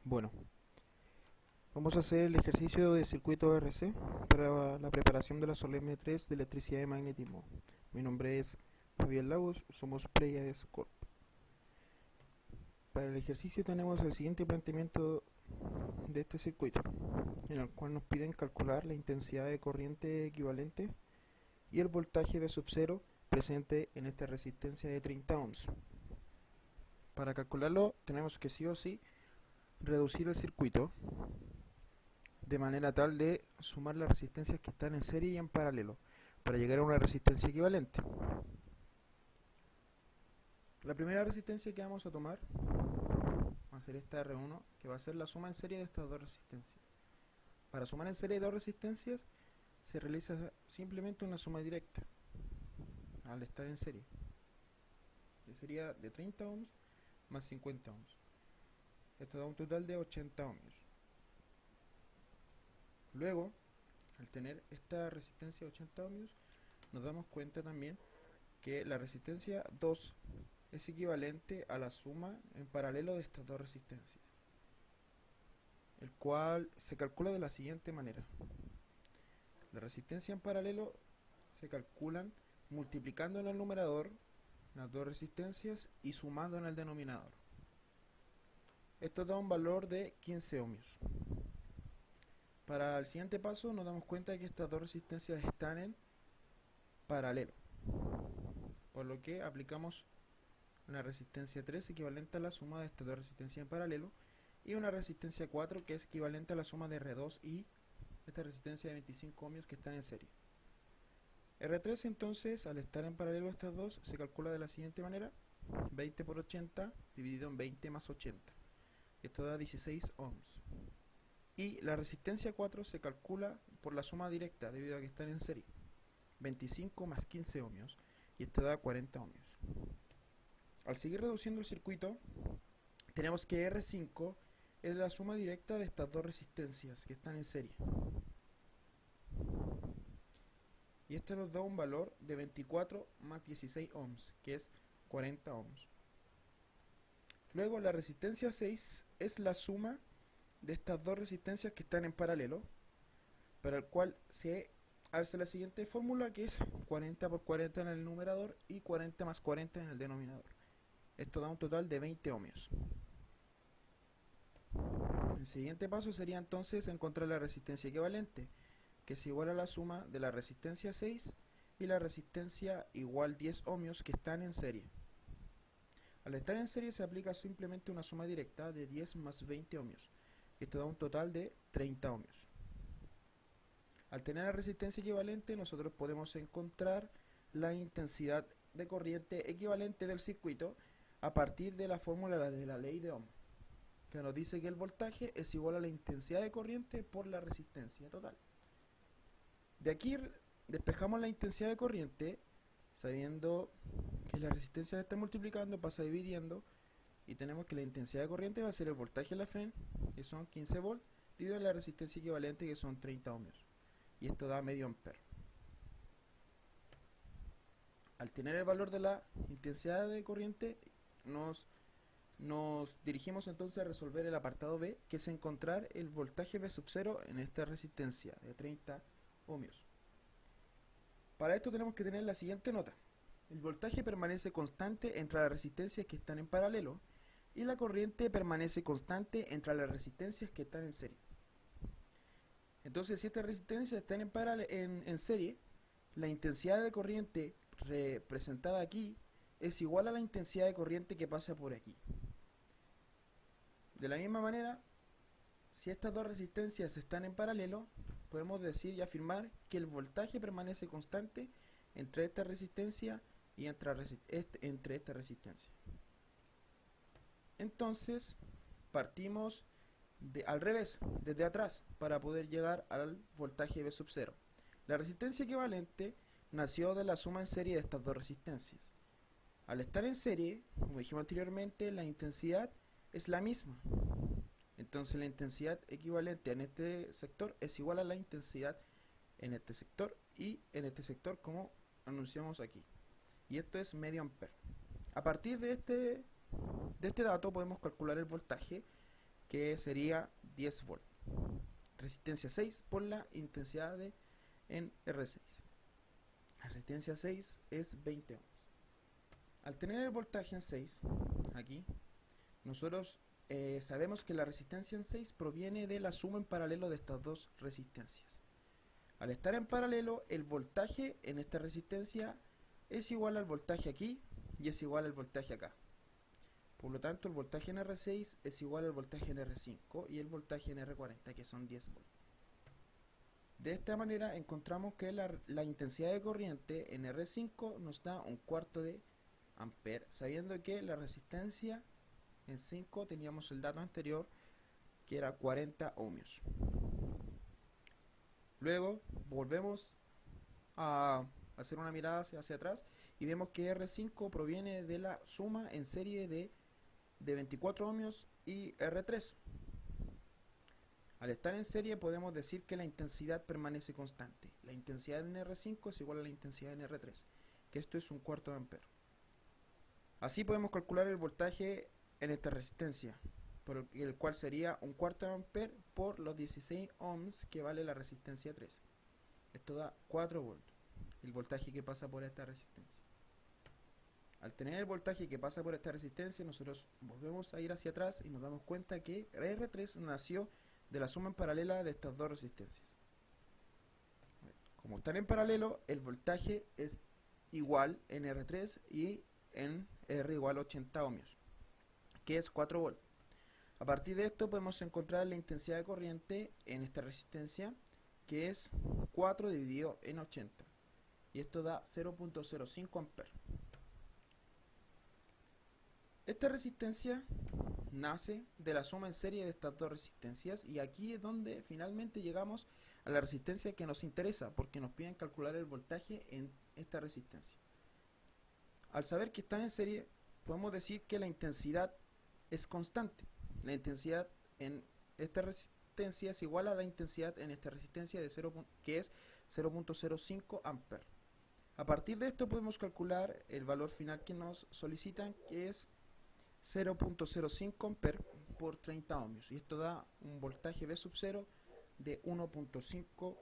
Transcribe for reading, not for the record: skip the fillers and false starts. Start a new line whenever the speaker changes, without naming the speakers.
Bueno, vamos a hacer el ejercicio de circuito RC para la preparación de la solemne 3 de electricidad y magnetismo. Mi nombre es Fabián Lagos, somos Pleiades Corp. Para el ejercicio tenemos el siguiente planteamiento de este circuito, en el cual nos piden calcular la intensidad de corriente equivalente y el voltaje de sub cero presente en esta resistencia de 30 ohms. Para calcularlo tenemos que sí o sí reducir el circuito de manera tal de sumar las resistencias que están en serie y en paralelo para llegar a una resistencia equivalente. La primera resistencia que vamos a tomar va a ser esta R1, que va a ser la suma en serie de estas dos resistencias. Para sumar en serie dos resistencias se realiza simplemente una suma directa al estar en serie, que sería de 30 ohms más 50 ohms. Esto da un total de 80 ohms. Luego, al tener esta resistencia de 80 ohms, nos damos cuenta también que la resistencia 2 es equivalente a la suma en paralelo de estas dos resistencias, el cual se calcula de la siguiente manera. La resistencia en paralelo se calculan multiplicando en el numerador las dos resistencias y sumando en el denominador. Esto da un valor de 15 ohmios. Para el siguiente paso nos damos cuenta de que estas dos resistencias están en paralelo, por lo que aplicamos una resistencia 3 equivalente a la suma de estas dos resistencias en paralelo y una resistencia 4 que es equivalente a la suma de R2 y esta resistencia de 25 ohmios que están en serie. R3 entonces, al estar en paralelo estas dos, se calcula de la siguiente manera: 20 por 80 dividido en 20 más 80. Esto da 16 ohms. Y la resistencia 4 se calcula por la suma directa debido a que están en serie: 25 más 15 ohmios, y esto da 40 ohmios. Al seguir reduciendo el circuito, tenemos que R5 es la suma directa de estas dos resistencias que están en serie. Y esto nos da un valor de 24 más 16 ohms, que es 40 ohms. Luego la resistencia 6 es la suma de estas dos resistencias que están en paralelo, para el cual se hace la siguiente fórmula, que es 40 por 40 en el numerador y 40 más 40 en el denominador. Esto da un total de 20 ohmios. El siguiente paso sería entonces encontrar la resistencia equivalente, que es igual a la suma de la resistencia 6 y la resistencia igual 10 ohmios que están en serie. Al estar en serie se aplica simplemente una suma directa de 10 más 20 ohmios. Esto da un total de 30 ohmios. Al tener la resistencia equivalente, nosotros podemos encontrar la intensidad de corriente equivalente del circuito a partir de la fórmula de la ley de Ohm, que nos dice que el voltaje es igual a la intensidad de corriente por la resistencia total. De aquí despejamos la intensidad de corriente, sabiendo que la resistencia está multiplicando, pasa dividiendo, y tenemos que la intensidad de corriente va a ser el voltaje en la FEN, que son 15 volts, dividido la resistencia equivalente, que son 30 ohmios. Y esto da medio ampere. Al tener el valor de la intensidad de corriente, nos dirigimos entonces a resolver el apartado B, que es encontrar el voltaje V sub 0 en esta resistencia de 30 ohmios. Para esto tenemos que tener la siguiente nota: el voltaje permanece constante entre las resistencias que están en paralelo y la corriente permanece constante entre las resistencias que están en serie. Entonces, si estas resistencias están en serie, la intensidad de corriente representada aquí es igual a la intensidad de corriente que pasa por aquí. De la misma manera, si estas dos resistencias están en paralelo, podemos decir y afirmar que el voltaje permanece constante entre esta resistencia y entre esta resistencia. Entonces, partimos al revés, desde atrás, para poder llegar al voltaje V sub 0. La resistencia equivalente nació de la suma en serie de estas dos resistencias. Al estar en serie, como dijimos anteriormente, la intensidad es la misma. Entonces la intensidad equivalente en este sector es igual a la intensidad en este sector y en este sector, como anunciamos aquí. Y esto es medio ampere. A partir de este dato podemos calcular el voltaje, que sería 10 volts. Resistencia 6 por la intensidad en R6. La resistencia 6 es 20 ohms. Al tener el voltaje en 6, aquí, nosotros sabemos que la resistencia en 6 proviene de la suma en paralelo de estas dos resistencias. Al estar en paralelo, el voltaje en esta resistencia es igual al voltaje aquí y es igual al voltaje acá. Por lo tanto, el voltaje en R6 es igual al voltaje en R5 y el voltaje en R40, que son 10 volts. De esta manera encontramos que la intensidad de corriente en R5 nos da un cuarto de ampere, sabiendo que la resistencia en 5 teníamos el dato anterior que era 40 ohmios. Luego volvemos a hacer una mirada hacia atrás y vemos que R5 proviene de la suma en serie de 24 ohmios y R3. Al estar en serie podemos decir que la intensidad permanece constante. La intensidad en R5 es igual a la intensidad en R3, que esto es un cuarto de ampere. Así podemos calcular el voltaje en esta resistencia, por el cual sería un cuarto de ampere por los 16 ohms que vale la resistencia 3. Esto da 4 volts, el voltaje que pasa por esta resistencia. Al tener el voltaje que pasa por esta resistencia, nosotros volvemos a ir hacia atrás y nos damos cuenta que R3 nació de la suma en paralela de estas dos resistencias. Como están en paralelo, el voltaje es igual en R3 y en R igual a 80 ohmios, que es 4 volts. A partir de esto podemos encontrar la intensidad de corriente en esta resistencia, que es 4 dividido en 80, y esto da 0.05 amperes. Esta resistencia nace de la suma en serie de estas dos resistencias, y aquí es donde finalmente llegamos a la resistencia que nos interesa, porque nos piden calcular el voltaje en esta resistencia. Al saber que están en serie, podemos decir que la intensidad es constante. La intensidad en esta resistencia es igual a la intensidad en esta resistencia de 0, que es 0.05 amperes. A partir de esto podemos calcular el valor final que nos solicitan, que es 0.05 amperes por 30 ohmios, y esto da un voltaje V sub 0 de 1.5